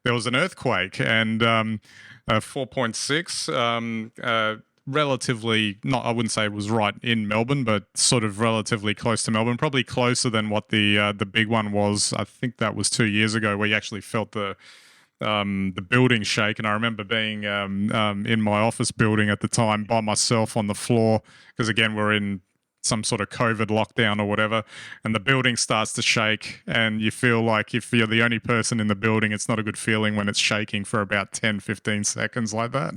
there was an earthquake, and 4.6. Relatively, not, I wouldn't say it was right in Melbourne, but sort of relatively close to Melbourne, probably closer than what the big one was. I think that was 2 years ago, where you actually felt the building shake. And I remember being in my office building at the time by myself on the floor, because again, we're in some sort of COVID lockdown or whatever, and the building starts to shake, and you feel like if you're the only person in the building, it's not a good feeling when it's shaking for about 10-15 seconds like that,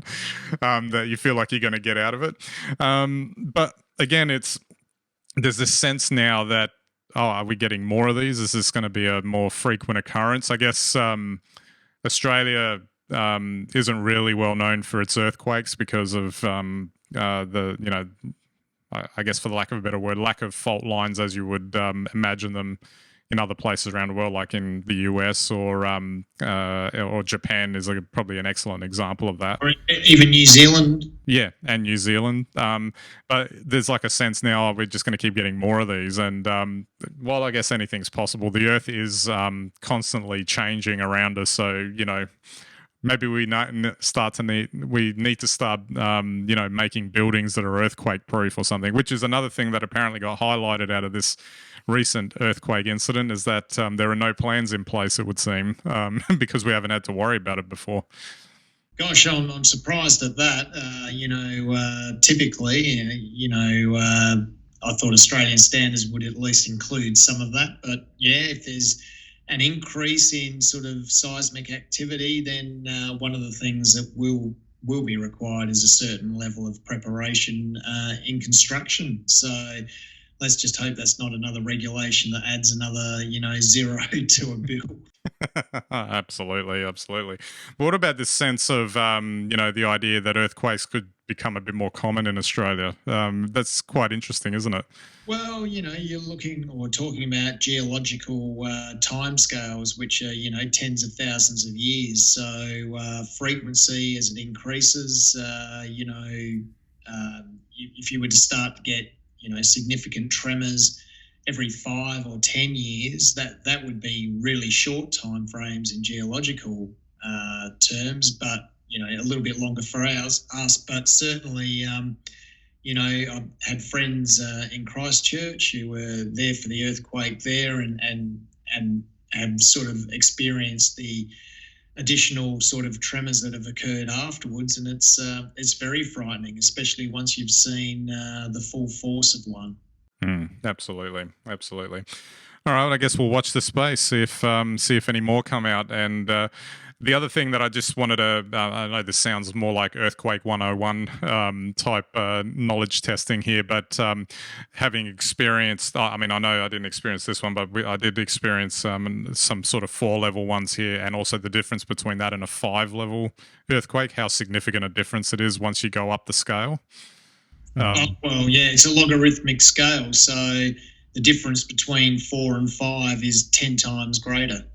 that you feel like you're going to get out of it. But again, there's this sense now that, oh, are we getting more of these? Is this going to be a more frequent occurrence? I guess Australia isn't really well known for its earthquakes because of I guess, for the lack of a better word, lack of fault lines as you would imagine them in other places around the world, like in the US or Japan is probably an excellent example of that. Or even New Zealand. Yeah, and New Zealand. But there's like a sense now, we're just going to keep getting more of these. And while I guess anything's possible, the Earth is constantly changing around us. So, maybe we need to start making buildings that are earthquake proof or something, which is another thing that apparently got highlighted out of this recent earthquake incident, is that there are no plans in place, it would seem, because we haven't had to worry about it before. Gosh, I'm surprised at that. Typically, I thought Australian standards would at least include some of that. But yeah, if there's an increase in sort of seismic activity, then one of the things that will be required is a certain level of preparation in construction. So let's just hope that's not another regulation that adds another, zero to a bill. Absolutely. But what about this sense of, the idea that earthquakes could become a bit more common in Australia? That's quite interesting, isn't it? Well, you're looking or talking about geological timescales, which are, tens of thousands of years. So frequency as it increases, if you were to start to get, significant tremors every 5 or 10 years, that would be really short time frames in geological terms, but a little bit longer for us. But certainly, I've had friends in Christchurch who were there for the earthquake there, and have sort of experienced the additional sort of tremors that have occurred afterwards, and it's very frightening, especially once you've seen the full force of one. Absolutely. All right, I guess we'll watch the space, see if any more come out. And the other thing that I just wanted to, I know this sounds more like Earthquake 101 type knowledge testing here, but having experienced, I know I didn't experience this one, but I did experience some sort of 4-level ones here, and also the difference between that and a 5-level earthquake, how significant a difference it is once you go up the scale. It's a logarithmic scale, so the difference between 4 and 5 is 10 times greater.